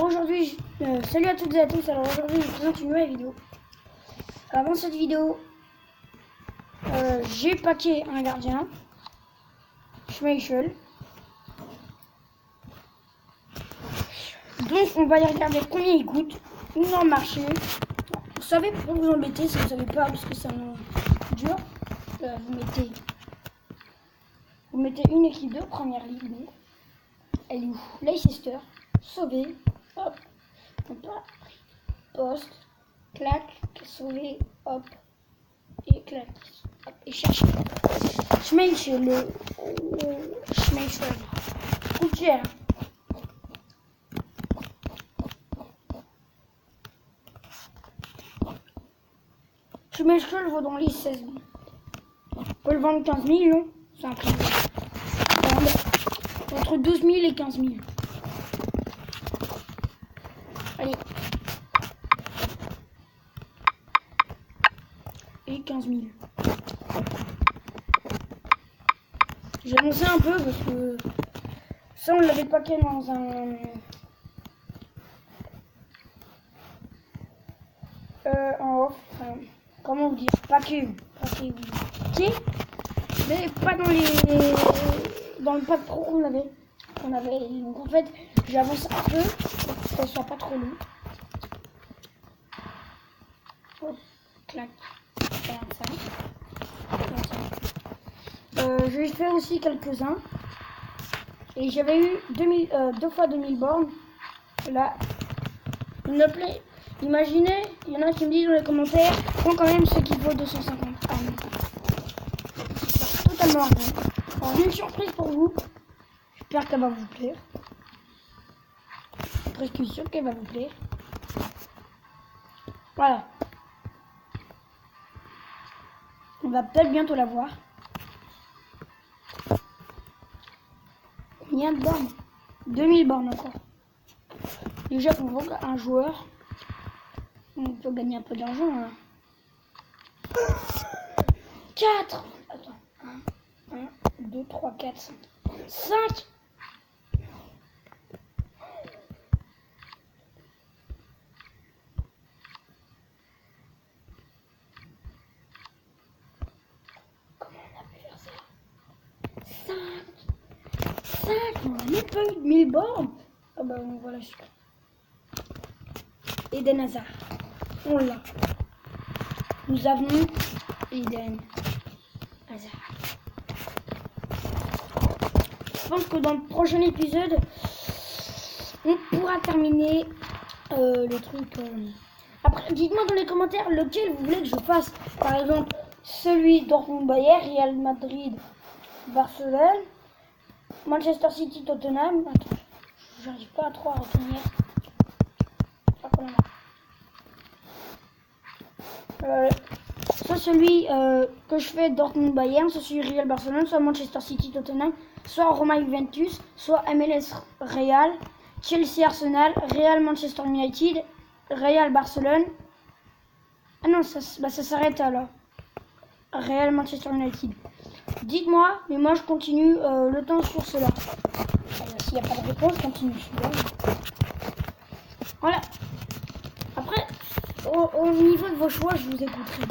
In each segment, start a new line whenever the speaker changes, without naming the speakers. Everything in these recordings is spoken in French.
Alors aujourd'hui, salut à toutes et à tous. Alors aujourd'hui, je vous présente une nouvelle vidéo. Avant cette vidéo, j'ai packé un gardien, Schmeichel. Donc on va y regarder combien il coûte, où dans le marché. Vous savez, pour vous embêter, si vous ne savez pas, parce que c'est un nom dur, vous mettez une équipe de première ligue. Donc. Elle est où? Leicester, sauvé, hop, poste, clac, sauvé, hop, et clac, hop, et cherche. Schmeichel, Schmeichel, coûte cher. Schmeichel vaut dans les 16 000. On peut le vendre 15 000, non? C'est un prix. Entre 12 000 et 15 000. Allez. Et 15 000. J'ai annoncé un peu parce que ça on l'avait packé dans un... en off. Comment vous dire? Packé, oui. Mais pas dans les... dans le pack pro qu'on avait. Donc en fait, j'avance un peu pour que ça soit pas trop long. Hop, clac, 45. Je vais faire aussi quelques-uns. Et j'avais eu 2 fois 2000 bornes. Là, imaginez, il y en a qui me disent dans les commentaires, prends quand même ce qui vaut 250. Ah non. C'est totalement rien. Alors, j'ai une surprise pour vous. J'espère qu'elle va vous plaire. Je suis presque sûr qu'elle va vous plaire. Voilà. On va peut-être bientôt la voir. Combien de bornes? 2000 bornes encore. Déjà qu'on vend un joueur, on peut gagner un peu d'argent. Hein. 4. Attends. 1, 2, 3, 4, 5. 5. Comment on a pu faire ça? 5. On a même pas eu de 1000 bornes. Ah bah voilà. Eden Hazard. On l'a. Nous avons Eden Hazard. Je pense que dans le prochain épisode, on pourra terminer le truc. Après, dites-moi dans les commentaires lequel vous voulez que je fasse. Par exemple, celui Dortmund-Bayern, Real Madrid, Barcelone, Manchester City, Tottenham. Attends, j'arrive pas à trop à retenir. Soit celui que je fais Dortmund-Bayern, soit celui Real Barcelone, soit Manchester City Tottenham, soit Roma Juventus, soit MLS Real, Chelsea Arsenal, Real Manchester United, Real Barcelone. Ah non, ça s'arrête là. Real Manchester United. Dites-moi, mais moi je continue le temps sur cela. S'il n'y a pas de réponse, je continue celui-là. Voilà. Après, au niveau de vos choix, je vous écouterai.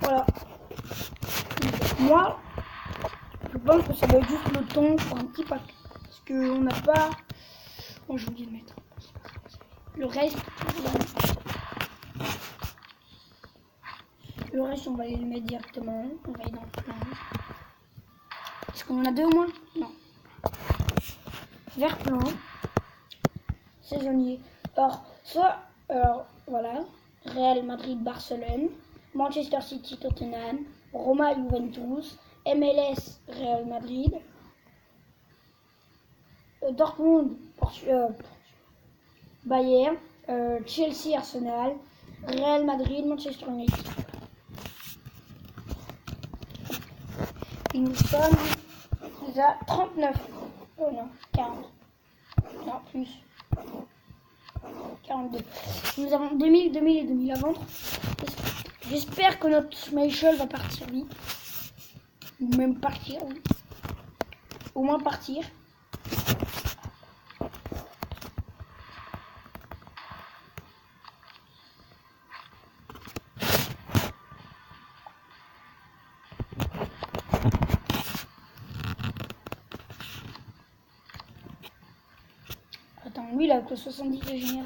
Voilà. Moi, je pense que ça va être juste le temps pour un petit pack. Parce qu'on n'a pas... Bon, j'ai oublié de mettre. Le reste, on va aller le mettre directement. On va aller dans le plein. Est-ce qu'on en a 2 au moins? Non. Vert plan. Saisonnier. Alors, voilà. Real Madrid, Barcelone, Manchester City, Tottenham, Roma, Juventus, MLS, Real Madrid, Dortmund, Bayern, Chelsea, Arsenal, Real Madrid, Manchester United. Et nous sommes à 39. Oh non, 40. Non, plus. 42. Nous avons 2000 et 2000 à vendre. J'espère que notre Schmeichel va partir vite. Ou même partir, oui. Au moins partir. Lui, il a que 70 de général.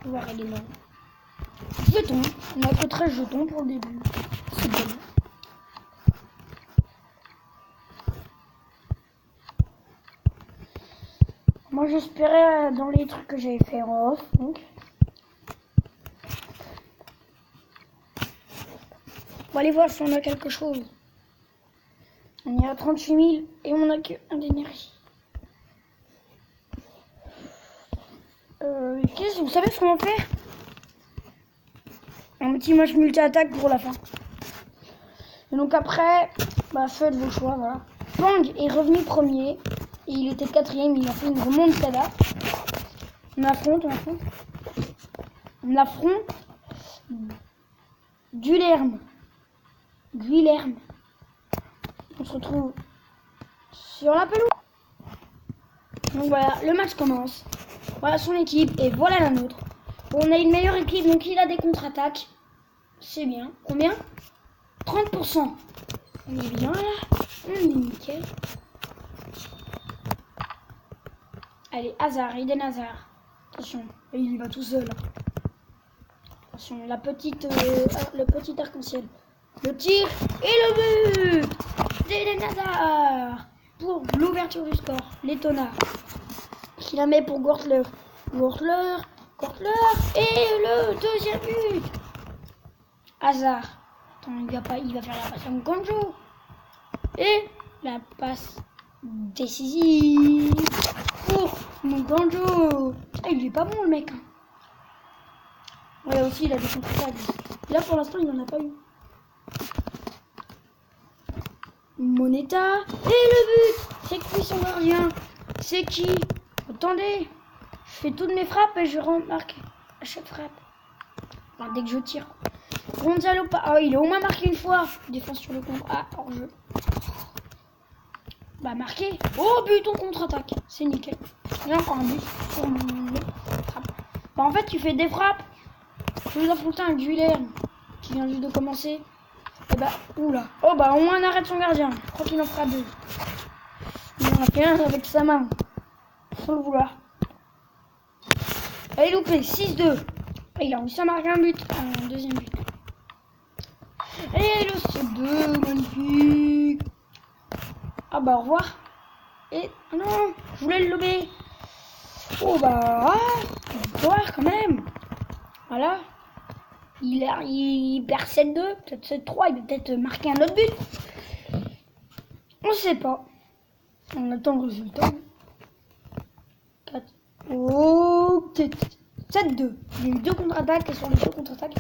On va voir, il est là. Jetons. On a que 13 jetons pour le début. C'est bon. Moi, j'espérais dans les trucs que j'avais fait en off, donc. On va aller voir si on a quelque chose. On est à 38 000 et on n'a que 1 d'énergie. Vous savez ce qu'on va faire? Un petit match multi-attaque pour la fin. Et donc après, bah faites vos choix, voilà. Pang est revenu premier. Et il était 4ème, il a fait une remontada. On affronte. Guilherme. On se retrouve sur la pelouse. Donc voilà, le match commence. Voilà son équipe et voilà la nôtre. On a une meilleure équipe, donc il a des contre-attaques. C'est bien. Combien? 30%. On est bien là. On est nickel. Allez, Hazard, Eden Hazard. Attention, il y va tout seul. Attention, le petit arc-en-ciel. Le tir et le but d'Eden Hazard pour l'ouverture du score. Les tonards. Qui la met pour Gortler. Et le deuxième but. Hazard. Attends, il va faire la passe à Ngonjo. Et la passe décisive pour Ngonjo. Ah, il est pas bon le mec. Hein. Ouais, aussi il a des contre-attaques. Là pour l'instant il n'en a pas eu. Moneta. Et le but. C'est qui son gardien? C'est qui? Attendez. Je fais toutes mes frappes et je remarque à chaque frappe. Enfin, dès que je tire. Gonzalo. Ah, il a au moins marqué une fois. Défense sur le contre. Ah, hors jeu. Bah, marqué. Oh, but en contre-attaque. C'est nickel. J'ai encore un but pour mes frappes. Bah, en fait, tu fais des frappes. Je vais affronter un Guilherme qui vient juste de commencer. Et bah, oula. Oh, bah, au moins on arrête son gardien. Je crois qu'il en fera 2. Il en a fait un avec sa main. Sans le vouloir. Allez, loupé. 6-2. Il a réussi à marquer un but. Un deuxième but. Et le C2. Magnifique. Ah, bah, au revoir. Et. Ah non, je voulais le lober. Oh, bah. Victoire quand même. Voilà. Il perd 7-2, peut-être 7-3, il va peut-être marquer un autre but. On sait pas. On attend le résultat. 4. Oh, 7-2. J'ai eu 2 contre-attaques et sur les 2 contre-attaques,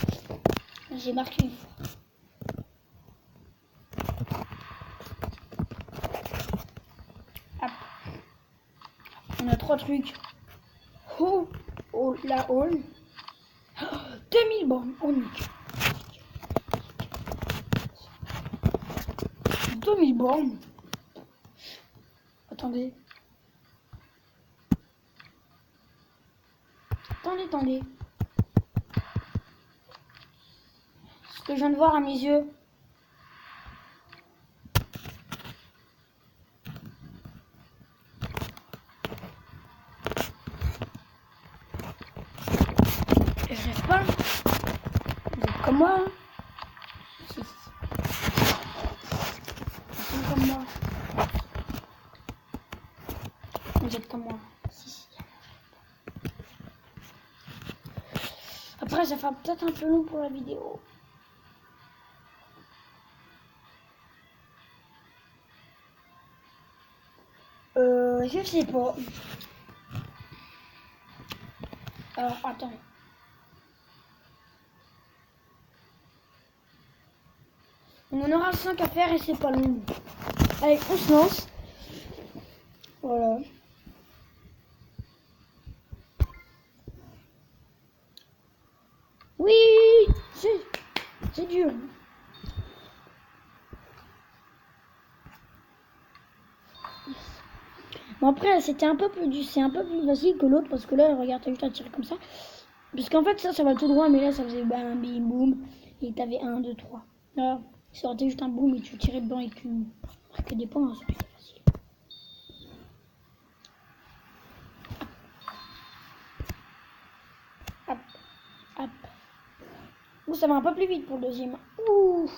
j'ai marqué une fois. Hop. On a 3 trucs. Oh, la hall. 2000 bornes, on nique. 2000 bornes. Attendez. Ce que je viens de voir à mes yeux. Je rêve pas. Vous êtes comme moi. Hein. Si. Vous êtes comme moi. Vous êtes comme moi. Si. Après, ça fera peut-être un peu long pour la vidéo. Je sais pas. Alors, attends. On en aura 5 à faire et c'est pas long. Allez, on se lance. Voilà. Oui, c'est dur. Bon après c'était un peu plus c'est un peu plus facile que l'autre parce que là regarde t'as juste à tirer comme ça. Parce qu'en fait ça va tout droit mais là ça faisait bam bim boum et t'avais 1, 2, 3. Là ça aurait été juste un boum et tu tirais dedans et tu. Que des points, hein, c'est facile. Hop, hop. Ouh, ça va un peu plus vite pour le deuxième. Ouh.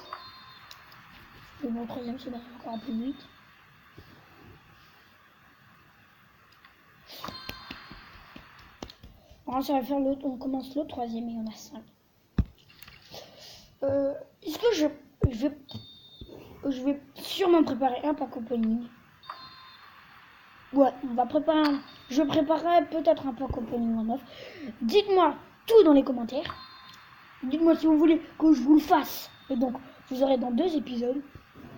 Le bon, troisième, ça va encore un peu plus vite. Alors, ça va faire l'autre. On commence l'autre troisième et on a 5. Est-ce que je vais sûrement préparer un pack opening. Ouais, on va préparer un. Je préparerai peut-être un pack opening en off. Dites-moi tout dans les commentaires. Dites-moi si vous voulez que je vous le fasse. Et donc, vous aurez dans 2 épisodes.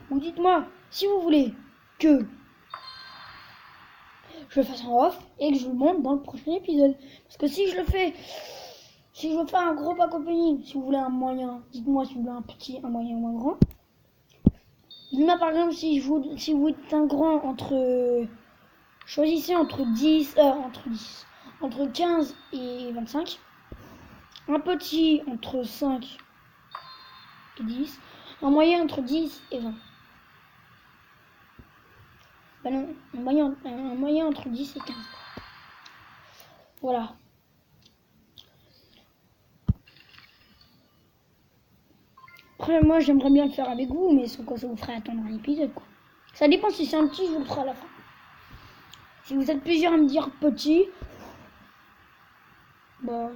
Ou dites-moi si vous voulez que je le fasse en off et que je vous le montre dans le prochain épisode. Parce que si je fais un gros pack opening, si vous voulez un moyen, dites-moi si vous voulez un petit, un moyen ou un grand. Dites-moi par exemple si vous êtes un grand choisissez entre 15 et 25. Un petit entre 5 et 10. Un moyen entre 10 et 20. Ben non, un moyen entre 10 et 15. Voilà. Après, moi, j'aimerais bien le faire avec vous, mais sans quoi ça vous ferait attendre un épisode, quoi. Ça dépend si c'est un petit, je vous le ferai à la fin. Si vous êtes plusieurs à me dire petit, bah,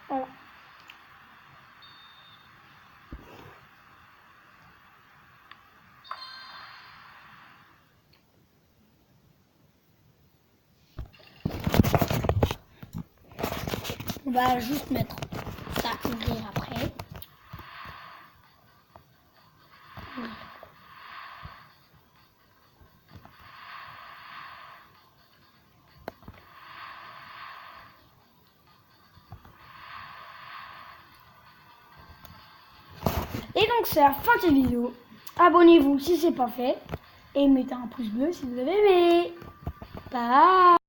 voilà. On va juste mettre ça, ouvrir après. Et donc c'est la fin de cette vidéo. Abonnez-vous si c'est pas fait. Et mettez un pouce bleu si vous avez aimé. Bye.